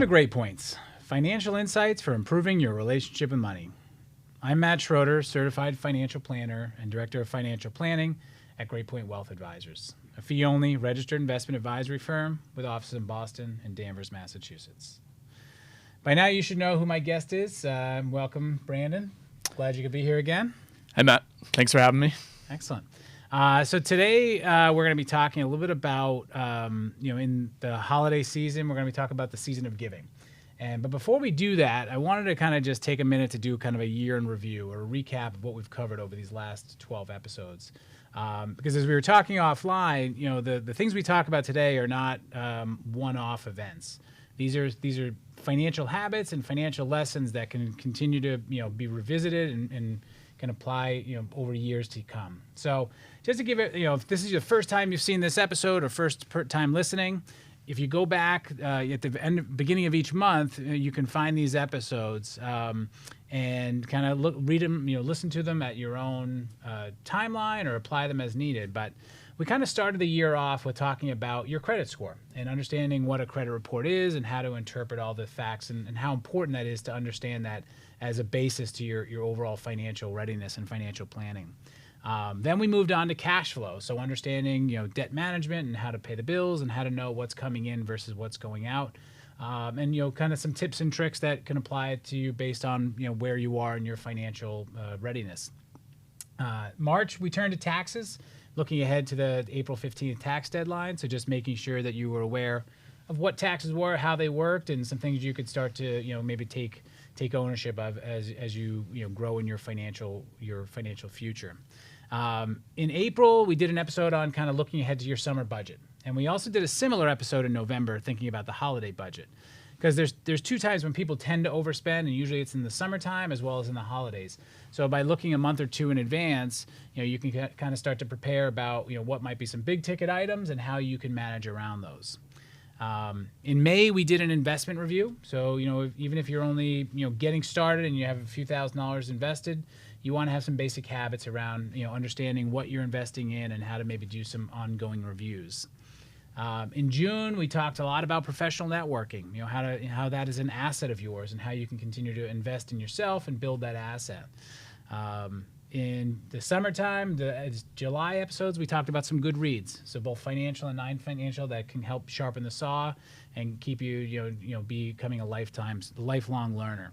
Welcome to Great Points, financial insights for improving your relationship with money. I'm Matt Schroeder, certified financial planner and director of financial planning at Great Point Wealth Advisors, a fee-only registered investment advisory firm with offices in Boston and Danvers, Massachusetts. By now, you should know who my guest is. Welcome, Brandon. Glad you could be here again. Hi, Matt. Thanks for having me. Excellent. So today we're going to be talking a little bit about, in the holiday season, we're going to be talking about the season of giving. But before we do that, I wanted to kind of just take a minute to do kind of a year in review or a recap of what we've covered over these last 12 episodes. Because as we were talking offline, the things we talk about today are not one-off events. These are financial habits and financial lessons that can continue to be revisited and can apply over years to come. So just to give it, if this is the first time you've seen this episode or first time listening, if you go back at the beginning of each month, you can find these episodes and kind of read them, listen to them at your own timeline or apply them as needed. But we kind of started the year off with talking about your credit score and understanding what a credit report is and how to interpret all the facts and how important that is to understand that as a basis to your overall financial readiness and financial planning. Then we moved on to cash flow, so understanding debt management and how to pay the bills and how to know what's coming in versus what's going out, and kind of some tips and tricks that can apply to you based on where you are in your financial readiness. March we turned to taxes, looking ahead to the April 15th tax deadline, so just making sure that you were aware of what taxes were, how they worked, and some things you could start to maybe take ownership of as you grow in your financial future. In April, we did an episode on kind of looking ahead to your summer budget, and we also did a similar episode in November thinking about the holiday budget, because there's two times when people tend to overspend, and usually it's in the summertime as well as in the holidays. So by looking a month or two in advance, you can kind of start to prepare about what might be some big ticket items and how you can manage around those. In May, we did an investment review. So, even if you're only, getting started and you have a few $1,000s invested, you want to have some basic habits around, understanding what you're investing in and how to maybe do some ongoing reviews. In June, we talked a lot about professional networking, how that is an asset of yours and how you can continue to invest in yourself and build that asset. In the summertime, the July episodes, we talked about some good reads. So both financial and non-financial that can help sharpen the saw and keep you, becoming a lifelong learner.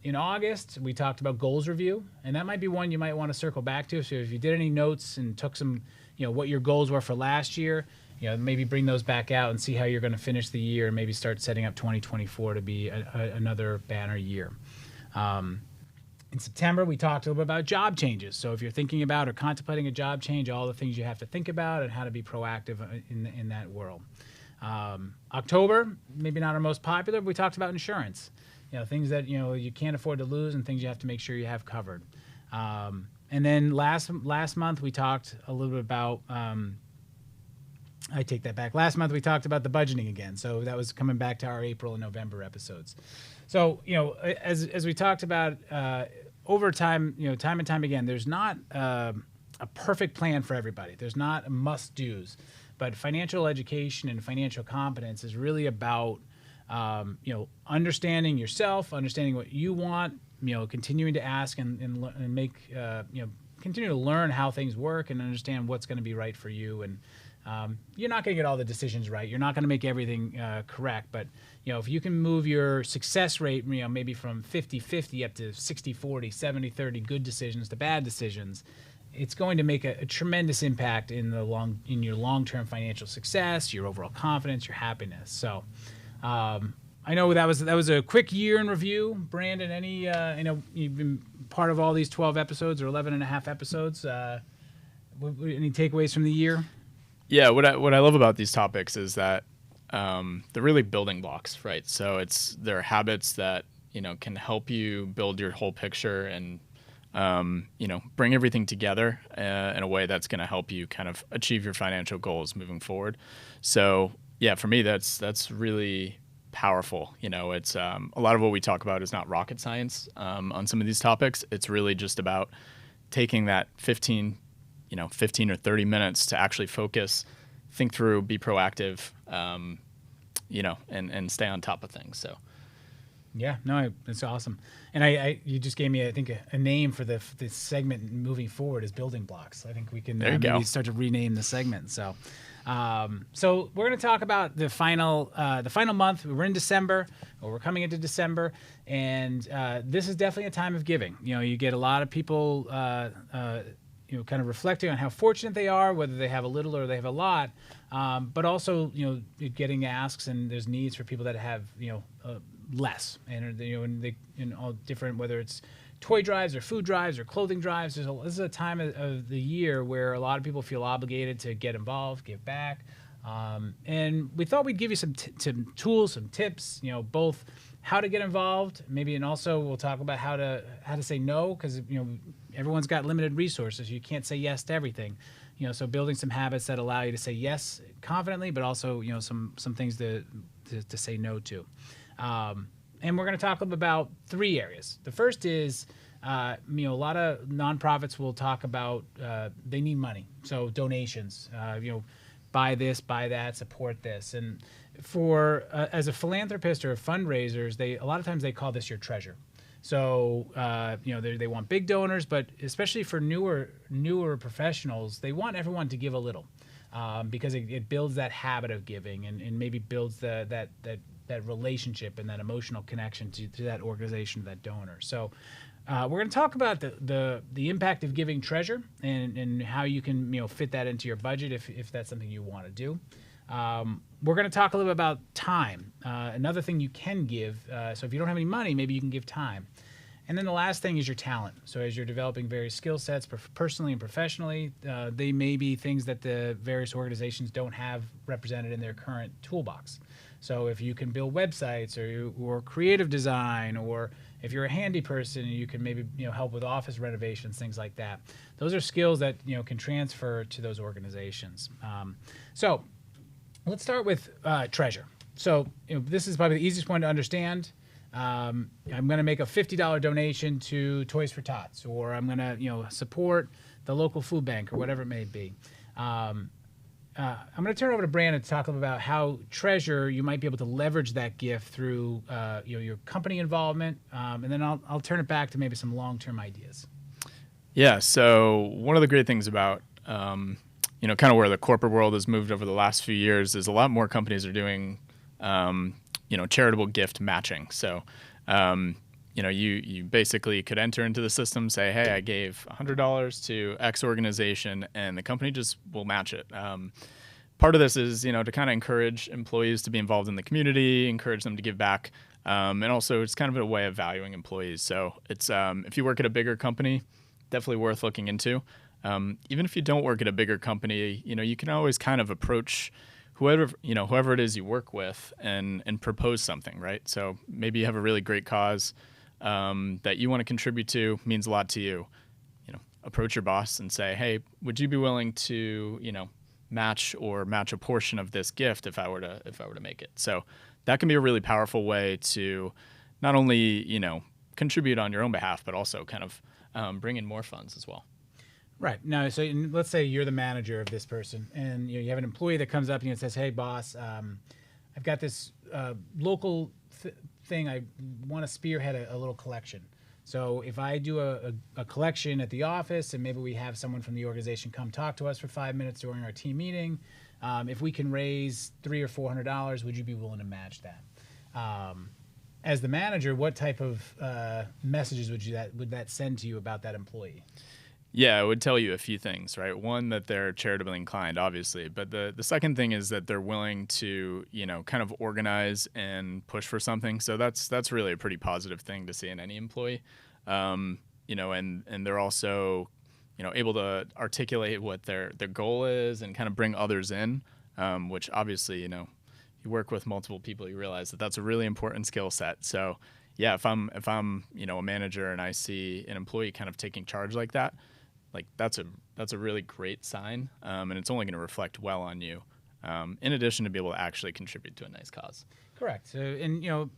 In August, we talked about goals review, and that might be one you might want to circle back to. So if you did any notes and took some, what your goals were for last year, maybe bring those back out and see how you're going to finish the year and maybe start setting up 2024 to be another banner year. In September, we talked a little bit about job changes. So if you're thinking about or contemplating a job change, all the things you have to think about and how to be proactive in that world. October, maybe not our most popular, but we talked about insurance. Things that you can't afford to lose and things you have to make sure you have covered. And then last month, we talked a little bit about, I take that back. Last month, we talked about the budgeting again. So that was coming back to our April and November episodes. So, as we talked about over time, time and time again, there's not a perfect plan for everybody. There's not must-dos. But financial education and financial competence is really about, understanding yourself, understanding what you want, continuing to ask and make, continue to learn how things work and understand what's going to be right for you. And you're not going to get all the decisions right. You're not going to make everything correct. But, if you can move your success rate, maybe from 50-50 up to 60-40, 70-30 good decisions to bad decisions, it's going to make a tremendous impact in your long-term financial success, your overall confidence, your happiness. So I know that was a quick year in review. Brandon, I know you've been part of all these 12 episodes or 11 and a half episodes. Any takeaways from the year? Yeah, what I love about these topics is that they're really building blocks, right? So they're habits that can help you build your whole picture and bring everything together in a way that's going to help you kind of achieve your financial goals moving forward. So yeah, for me that's really powerful. It's a lot of what we talk about is not rocket science on some of these topics. It's really just about taking that 15 or 30 minutes to actually focus, think through, be proactive, and stay on top of things. So. Yeah, no, it's awesome. And you just gave me, I think, a name for the segment moving forward is building blocks. I think we can maybe start to rename the segment. So, so we're going to talk about the final month. We're in December, or we're coming into December, and this is definitely a time of giving. You get a lot of people, kind of reflecting on how fortunate they are, whether they have a little or they have a lot, but also, getting asks, and there's needs for people that have, less, and in all different, whether it's toy drives or food drives or clothing drives. This is a time of the year where a lot of people feel obligated to get involved, give back, and we thought we'd give you some tools, some tips, both how to get involved, maybe, and also we'll talk about how to say no, because everyone's got limited resources. You can't say yes to everything. So building some habits that allow you to say yes confidently, but also some things to say no to. And we're going to talk a little bit about 3 areas. The first is, a lot of nonprofits will talk about they need money, so donations. Buy this, buy that, support this. And for as a philanthropist or fundraisers, a lot of times they call this your treasure. So they want big donors, but especially for newer professionals, they want everyone to give a little, because it builds that habit of giving, and maybe builds that relationship and that emotional connection to that organization, that donor. So we're going to talk about the impact of giving treasure, and how you can fit that into your budget if that's something you want to do. We're going to talk a little bit about time, another thing you can give. So if you don't have any money, maybe you can give time. And then the last thing is your talent. So as you're developing various skill sets, personally and professionally, they may be things that the various organizations don't have represented in their current toolbox. So if you can build websites, or creative design, or if you're a handy person, you can maybe help with office renovations, things like that. Those are skills that can transfer to those organizations. So let's start with treasure. So this is probably the easiest one to understand. I'm going to make a $50 donation to Toys for Tots, or I'm going to support the local food bank, or whatever it may be. I'm going to turn it over to Brandon to talk about how treasure, you might be able to leverage that gift through your company involvement, and then I'll turn it back to maybe some long-term ideas. Yeah. So one of the great things about kind of where the corporate world has moved over the last few years is a lot more companies are doing charitable gift matching. So you basically could enter into the system, say, hey, I gave $100 to X organization, and the company just will match it. Part of this is, to kind of encourage employees to be involved in the community, encourage them to give back. And also it's kind of a way of valuing employees. So it's, if you work at a bigger company, definitely worth looking into. Even if you don't work at a bigger company, you can always kind of approach whoever it is you work with and propose something, right? So maybe you have a really great cause that you want to contribute to, means a lot to you. Approach your boss and say, hey, would you be willing to, match a portion of this gift if I were to make it? So that can be a really powerful way to not only, contribute on your own behalf, but also kind of bring in more funds as well. Right. Now, so let's say you're the manager of this person, and you have an employee that comes up to you and says, hey, boss, I've got this local thing. I want to spearhead a little collection. So if I do a collection at the office, and maybe we have someone from the organization come talk to us for 5 minutes during our team meeting, if we can raise $300 or $400, would you be willing to match that? As the manager, what type of messages would that send to you about that employee? Yeah, it would tell you a few things, right? One, that they're charitably inclined, obviously. But the second thing is that they're willing to, kind of organize and push for something. So that's really a pretty positive thing to see in any employee. And they're also, able to articulate what their goal is and kind of bring others in, which obviously, you work with multiple people, you realize that that's a really important skill set. So yeah, if I'm a manager and I see an employee kind of taking charge like that, that's a really great sign, and it's only going to reflect well on you, in addition to be able to actually contribute to a nice cause. Correct. So, and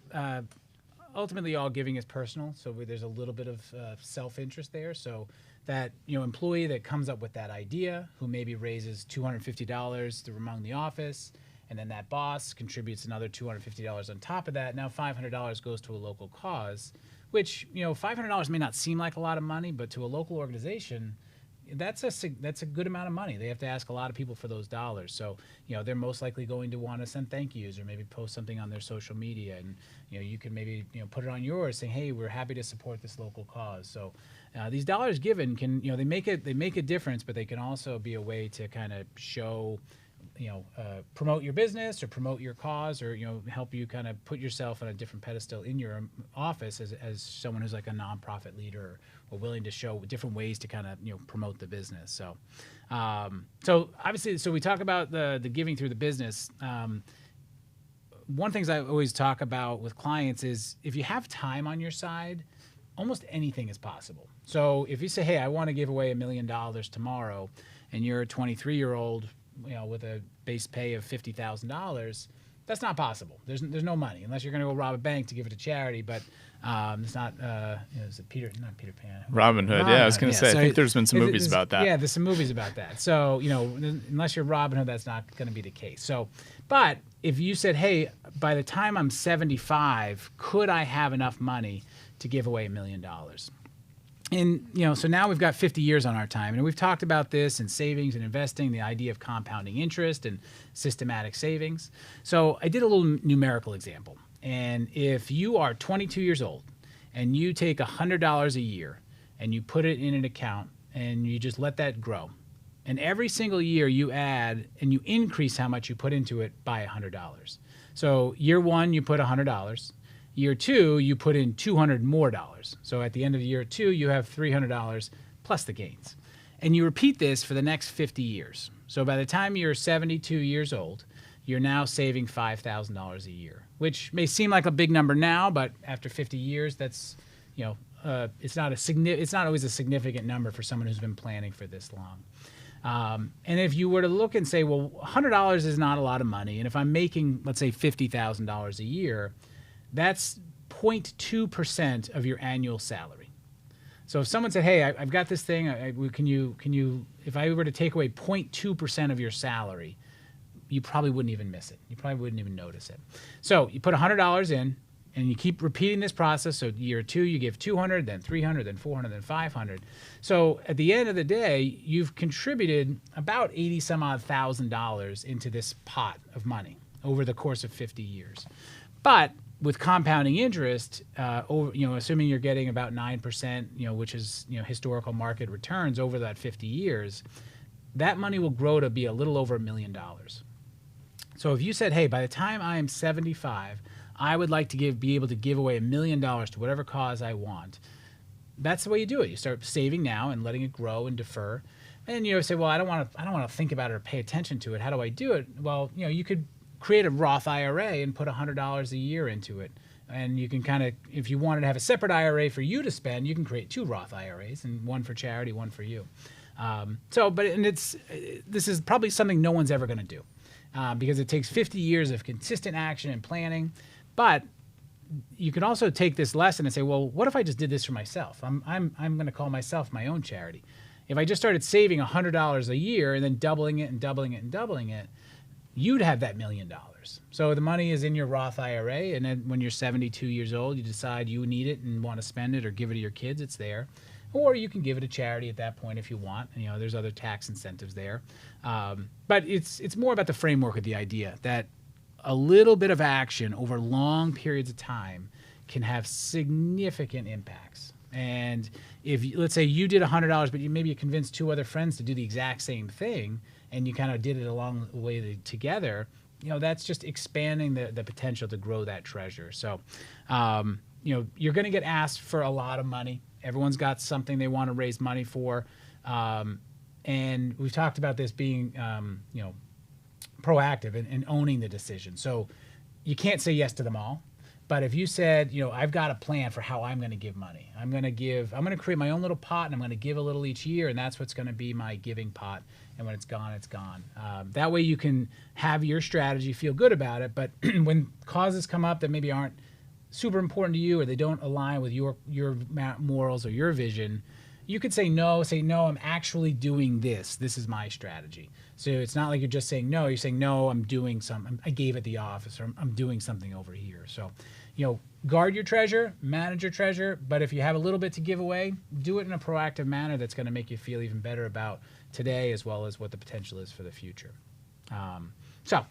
ultimately, all giving is personal. So there's a little bit of self-interest there. So that employee that comes up with that idea, who maybe raises $250 among the office, and then that boss contributes another $250 on top of that. Now $500 goes to a local cause, which, $500 may not seem like a lot of money, but to a local organization, that's a good amount of money. They have to ask a lot of people for those dollars. So, they're most likely going to want to send thank yous or maybe post something on their social media. And, you can maybe, put it on yours saying, hey, we're happy to support this local cause. So these dollars given can, they make a difference, but they can also be a way to kind of show, promote your business or promote your cause, or help you kind of put yourself on a different pedestal in your office as someone who's like a nonprofit leader, or willing to show different ways to kind of promote the business. So so obviously, so we talk about the giving through the business. One things I always talk about with clients is, if you have time on your side, almost anything is possible. So if you say, hey, I want to give away $1 million tomorrow, and you're a 23-year-old with a base pay of $50,000, that's not possible. There's no money unless you're going to go rob a bank to give it to charity. But it's not. Is it not Peter Pan? Robin Hood. Yeah, I was going to say. So I think there's been some movies about that. Yeah, there's some movies about that. So unless you're Robin Hood, that's not going to be the case. So, but if you said, hey, by the time I'm 75, could I have enough money to give away $1 million? And, so now we've got 50 years on our time, and we've talked about this in savings and investing, the idea of compounding interest and systematic savings. So I did a little numerical example. And if you are 22 years old and you take $100 a year and you put it in an account and you just let that grow, and every single year you add and you increase how much you put into it by $100. So year one, you put $100. Year two, you put in $200 more. So at the end of year two, you have $300 plus the gains. And you repeat this for the next 50 years. So by the time you're 72 years old, you're now saving $5,000 a year, which may seem like a big number now, but after 50 years, that's, it's not always a significant number for someone who's been planning for this long. And if you were to look and say, well, $100 is not a lot of money, and if I'm making, let's say, $50,000 a year, that's 0.2% of your annual salary. So if someone said, hey, I've got this thing, can you, if I were to take away 0.2% of your salary, you probably wouldn't even miss it. You probably wouldn't even notice it. So you put $100 in, and you keep repeating this process. So year two, you give 200, then 300, then 400, then 500. So at the end of the day, you've contributed about 80 some odd $1,000 into this pot of money over the course of 50 years. But with compounding interest, assuming you're getting about 9%, which is historical market returns over that 50 years, that money will grow to be a little over $1 million. So if you said, hey, by the time I am 75, I would like to be able to give away $1 million to whatever cause I want, that's the way you do it. You start saving now and letting it grow and defer. And you say, well, I don't want to think about it or pay attention to it. How do I do it? Well, you could create a Roth IRA and put $100 a year into it. And you can kind of, if you wanted to have a separate IRA for you to spend, you can create 2 Roth IRAs, and one for charity, one for you. This is probably something no one's ever going to do because it takes 50 years of consistent action and planning. But you can also take this lesson and say, well, what if I just did this for myself? I'm going to call myself my own charity. If I just started saving $100 a year and then doubling it and doubling it and doubling it, you'd have that $1 million. So the money is in your Roth IRA, and then when you're 72 years old, you decide you need it and want to spend it or give it to your kids, it's there. Or you can give it to charity at that point if you want. There's other tax incentives there. But it's more about the framework of the idea that a little bit of action over long periods of time can have significant impacts. And if, let's say you did $100, but maybe you convinced 2 other friends to do the exact same thing, and you kind of did it along the way together, that's just expanding the potential to grow that treasure. So, you're going to get asked for a lot of money. Everyone's got something they want to raise money for. And we've talked about this being, proactive and owning the decision. So you can't say yes to them all. But if you said, I've got a plan for how I'm going to give money. I'm going to create my own little pot, and I'm going to give a little each year, and that's what's going to be my giving pot. And when it's gone, it's gone. That way you can have your strategy, feel good about it. But when causes come up that maybe aren't super important to you, or they don't align with your morals or your vision, you could say no, I'm actually doing this. This is my strategy. So it's not like you're just saying no, you're saying no, I'm doing something. I gave it the office, or I'm doing something over here. So, guard your treasure, manage your treasure, but if you have a little bit to give away, do it in a proactive manner that's going to make you feel even better about today as well as what the potential is for the future. So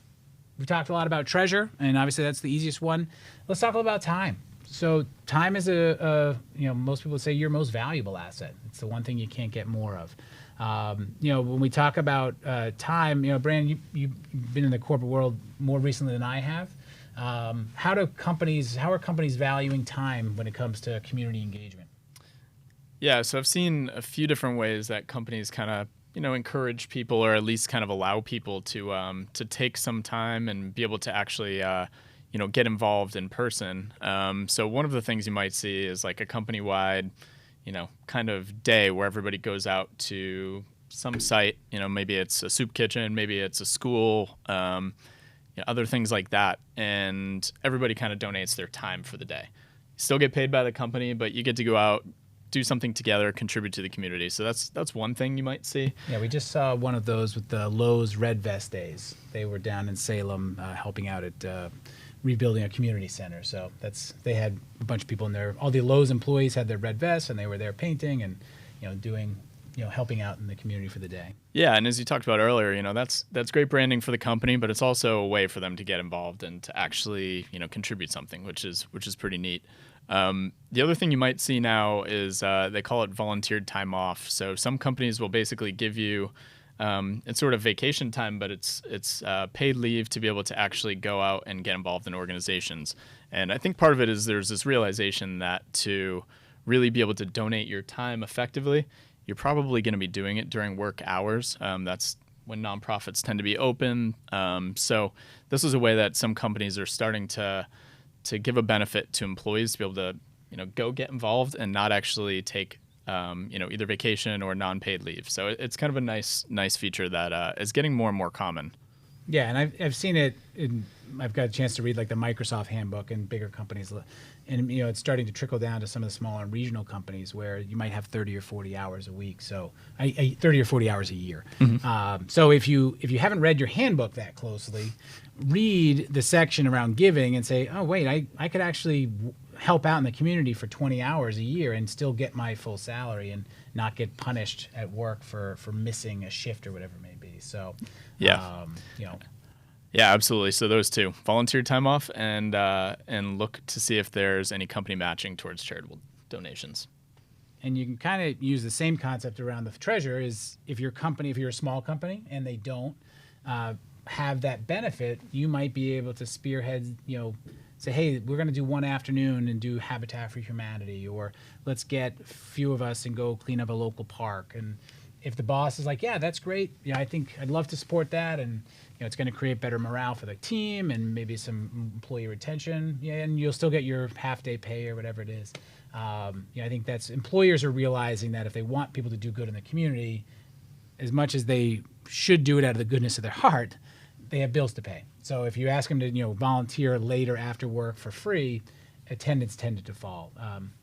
we talked a lot about treasure, and obviously that's the easiest one. Let's talk about time. So time is most people say your most valuable asset. It's the one thing you can't get more of. When we talk about time, Brandon, you've been in the corporate world more recently than I have. How are companies valuing time when it comes to community engagement? Yeah, so I've seen a few different ways that companies kind of encourage people, or at least kind of allow people to take some time and be able to actually get involved in person. So one of the things you might see is like a company-wide kind of day where everybody goes out to some site. Maybe it's a soup kitchen, maybe it's a school, other things like that, and everybody kind of donates their time for the day. You still get paid by the company, but you get to go out, do something together, contribute to the community. So that's one thing you might see. Yeah, we just saw one of those with the Lowe's Red Vest Days. They were down in Salem helping out at rebuilding a community center. So they had a bunch of people in there. All the Lowe's employees had their red vests, and they were there painting and doing helping out in the community for the day. Yeah, and as you talked about earlier, that's great branding for the company, but it's also a way for them to get involved and to actually contribute something, which is pretty neat. The other thing you might see now is they call it volunteered time off. So some companies will basically give you it's sort of vacation time, but it's paid leave to be able to actually go out and get involved in organizations. And I think part of it is there's this realization that to really be able to donate your time effectively, you're probably going to be doing it during work hours. That's when nonprofits tend to be open. So this is a way that some companies are starting to give a benefit to employees to be able to go get involved and not actually take either vacation or non-paid leave. So it's kind of a nice feature that is getting more and more common. Yeah, and I've seen it. I've got a chance to read like the Microsoft handbook and bigger companies, and it's starting to trickle down to some of the smaller and regional companies where you might have 30 or 40 hours a week. So 30 or 40 hours a year. Mm-hmm. So if you haven't read your handbook that closely, read the section around giving and say, oh wait, I could actually help out in the community for 20 hours a year and still get my full salary and not get punished at work for missing a shift or whatever it may be. So yeah. Yeah, absolutely. So those two, volunteer time off and look to see if there's any company matching towards charitable donations. And you can kind of use the same concept around the treasure is if you're a small company and they don't have that benefit, you might be able to spearhead, say, hey, we're going to do one afternoon and do Habitat for Humanity, or let's get a few of us and go clean up a local park. And if the boss is like, yeah, that's great, I think I'd love to support that, and it's going to create better morale for the team and maybe some employee retention, and you'll still get your half-day pay or whatever it is. I think that's employers are realizing that if they want people to do good in the community, as much as they should do it out of the goodness of their heart, they have bills to pay. So if you ask them to volunteer later after work for free, attendance tended to fall,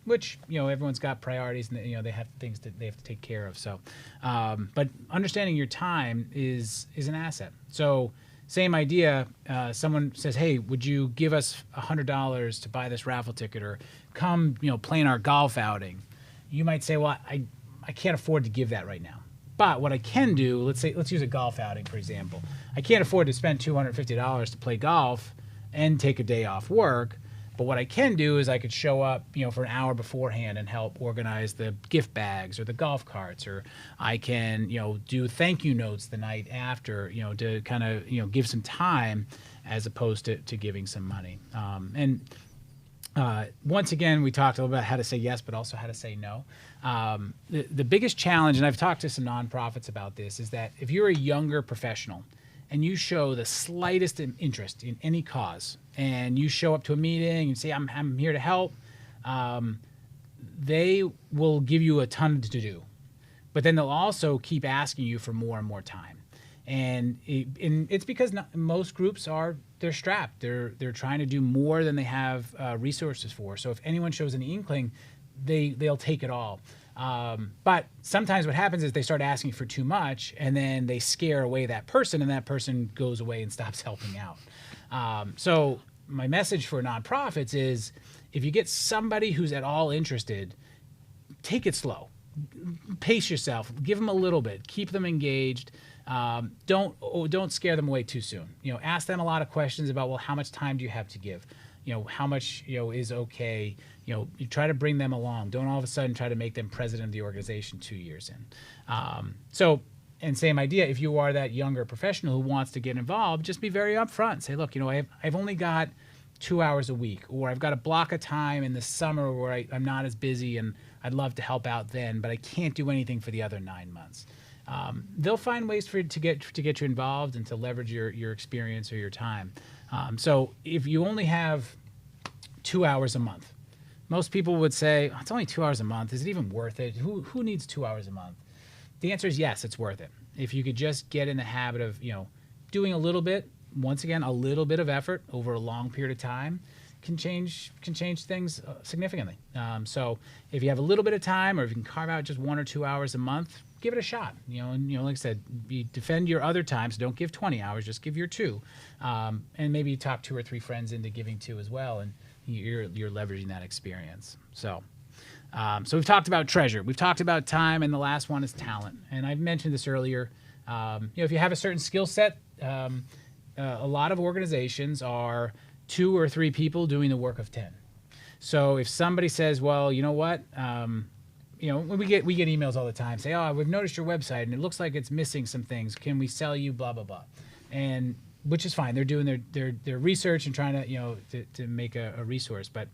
which everyone's got priorities and they have things that they have to take care of. So, but understanding your time is an asset. So same idea. Someone says, "Hey, would you give us $100 to buy this raffle ticket or come play in our golf outing?" You might say, "Well, I can't afford to give that right now." But what I can do, let's use a golf outing, for example. I can't afford to spend $250 to play golf and take a day off work. But what I can do is I could show up, for an hour beforehand and help organize the gift bags or the golf carts, or I can, do thank you notes the night after, to kind of, give some time as opposed to giving some money. Once again, we talked a little about how to say yes, but also how to say no. The biggest challenge, and I've talked to some nonprofits about this, is that if you're a younger professional and you show the slightest interest in any cause, and you show up to a meeting and say, I'm here to help, they will give you a ton to do. But then they'll also keep asking you for more and more time. And it's because most groups they're strapped. They're trying to do more than they have resources for. So if anyone shows any inkling, they'll take it all. But sometimes what happens is they start asking for too much, and then they scare away that person, and that person goes away and stops helping out. So my message for nonprofits is, if you get somebody who's at all interested, take it slow. Pace yourself. Give them a little bit. Keep them engaged. Don't scare them away too soon. Ask them a lot of questions about, well, how much time do you have to give? How much is okay. You try to bring them along. Don't all of a sudden try to make them president of the organization 2 years in. And same idea. If you are that younger professional who wants to get involved, just be very upfront. Say, look, I've only got 2 hours a week, or I've got a block of time in the summer where I'm not as busy, and I'd love to help out then, but I can't do anything for the other 9 months. They'll find ways to get you involved and to leverage your experience or your time. So if you only have 2 hours a month, most people would say, it's only 2 hours a month. Is it even worth it? Who needs 2 hours a month? The answer is yes, it's worth it. If you could just get in the habit of, doing a little bit, once again, a little bit of effort over a long period of time can change things significantly. So if you have a little bit of time, or if you can carve out just 1 or 2 hours a month, give it a shot. Like I said, defend your other times. So don't give 20 hours, just give your 2. And maybe you talk 2 or 3 friends into giving 2 as well, and you're leveraging that experience. So we've talked about treasure, we've talked about time, and the last one is talent. And I've mentioned this earlier. If you have a certain skill set, a lot of organizations are 2 or 3 people doing the work of 10. So if somebody says, well, you know what, when we get emails all the time, say, oh, we've noticed your website and it looks like it's missing some things. Can we sell you blah, blah, blah? And which is fine. They're doing their research and trying to make a resource. But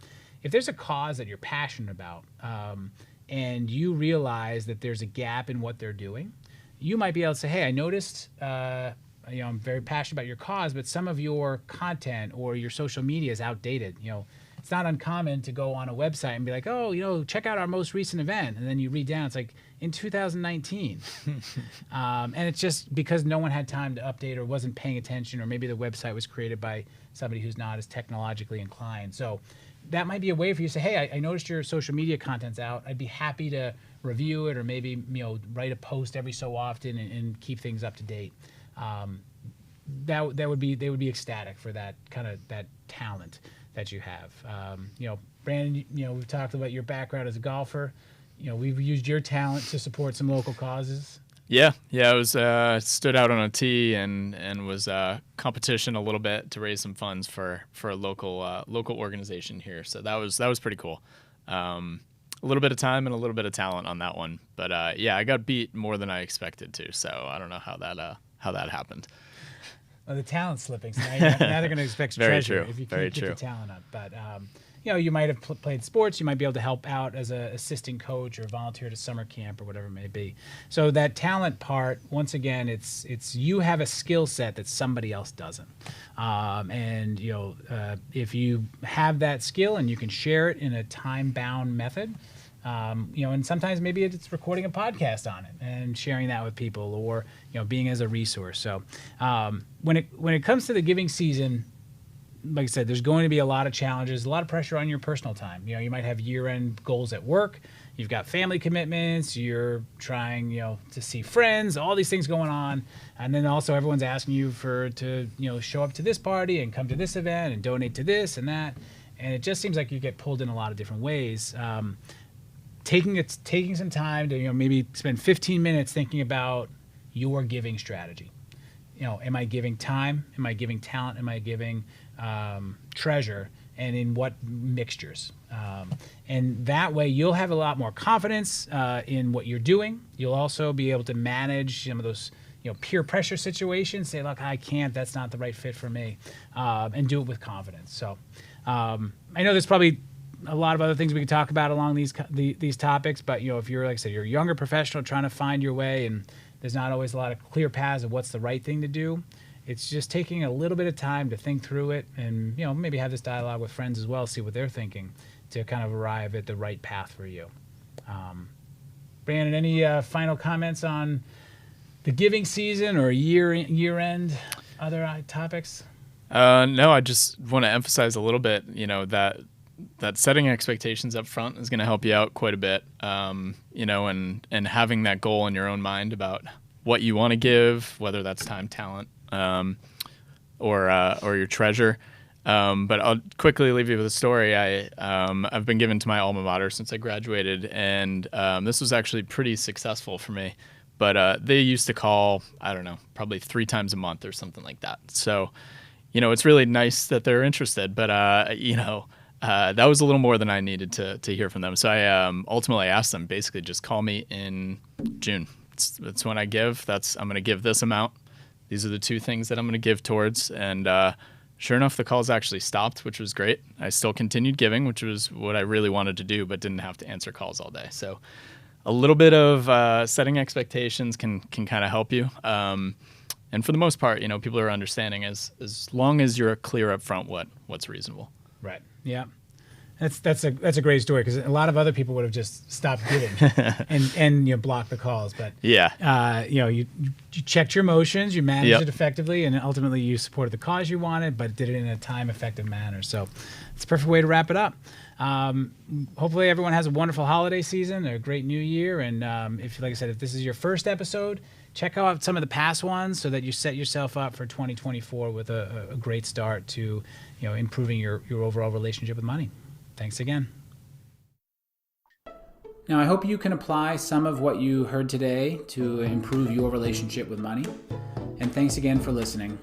if there's a cause that you're passionate about, and you realize that there's a gap in what they're doing, you might be able to say, hey, I noticed, I'm very passionate about your cause, but some of your content or your social media is outdated. It's not uncommon to go on a website and be like, oh, check out our most recent event. And then you read down, it's like in 2019. And it's just because no one had time to update or wasn't paying attention, or maybe the website was created by somebody who's not as technologically inclined. So that might be a way for you to say, hey, I noticed your social media content's out. I'd be happy to review it, or maybe write a post every so often and keep things up to date. They would be ecstatic for that kind of that talent that you have. Brandon, we've talked about your background as a golfer. We've used your talent to support some local causes. Yeah, I was stood out on a tee and was competition a little bit to raise some funds for a local organization here. So that was pretty cool. A little bit of time and a little bit of talent on that one, but I got beat more than I expected to. So I don't know how that happened. Well, the talent's slipping. So now they're going to expect treasure if you keep the talent up. But you might have played sports. You might be able to help out as an assistant coach or volunteer at a summer camp or whatever it may be. So that talent part, once again, it's you have a skill set that somebody else doesn't. If you have that skill and you can share it in a time-bound method, and sometimes maybe it's recording a podcast on it and sharing that with people, or being as a resource. So when it comes to the giving season, like I said, there's going to be a lot of challenges, a lot of pressure on your personal time. You might have year-end goals at work. You've got family commitments. You're trying, to see friends. All these things going on, and then also everyone's asking you to show up to this party and come to this event and donate to this and that, and it just seems like you get pulled in a lot of different ways. Taking some time to maybe spend 15 minutes thinking about your giving strategy. Am I giving time? Am I giving talent? Am I giving treasure? And in what mixtures? And that way you'll have a lot more confidence in what you're doing. You'll also be able to manage some of those peer pressure situations. Say, look, I can't. That's not the right fit for me, and do it with confidence. So I know there's probably a lot of other things we could talk about along these topics, but if you're, like I said, you're a younger professional trying to find your way, and there's not always a lot of clear paths of what's the right thing to do. It's just taking a little bit of time to think through it, and maybe have this dialogue with friends as well, see what they're thinking, to kind of arrive at the right path for you. Brandon, any final comments on the giving season or year-end other topics? No, I just want to emphasize a little bit, that that setting expectations up front is going to help you out quite a bit. And having that goal in your own mind about what you want to give, whether that's time, talent, or your treasure. But I'll quickly leave you with a story. I've been given to my alma mater since I graduated, and this was actually pretty successful for me. But they used to call, I don't know, probably 3 times a month or something like that. So, it's really nice that they're interested. But, that was a little more than I needed to hear from them. So I ultimately asked them, basically just call me in June. It's when I give. I'm going to give this amount. These are the 2 things that I'm going to give towards. And sure enough, the calls actually stopped, which was great. I still continued giving, which was what I really wanted to do, but didn't have to answer calls all day. So a little bit of setting expectations can kind of help you. And for the most part, people are understanding as long as you're clear up front what's reasonable. Right. Yeah. That's a great story, because a lot of other people would have just stopped giving and blocked the calls. But yeah, you checked your emotions, you managed Yep. it effectively, and ultimately you supported the cause you wanted, but did it in a time effective manner. So it's a perfect way to wrap it up. Hopefully everyone has a wonderful holiday season, a great new year, and if this is your first episode, check out some of the past ones so that you set yourself up for 2024 with a great start to improving your overall relationship with money. Thanks again. Now, I hope you can apply some of what you heard today to improve your relationship with money. And thanks again for listening.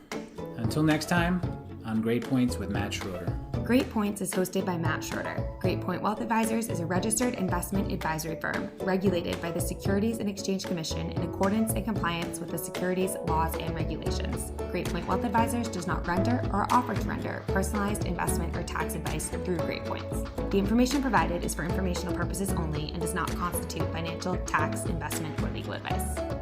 Until next time, on Great Points with Matt Schroeder. Great Points is hosted by Matt Schroeder. Great Point Wealth Advisors is a registered investment advisory firm regulated by the Securities and Exchange Commission in accordance and compliance with the securities laws and regulations. Great Point Wealth Advisors does not render or offer to render personalized investment or tax advice through Great Points. The information provided is for informational purposes only and does not constitute financial, tax, investment, or legal advice.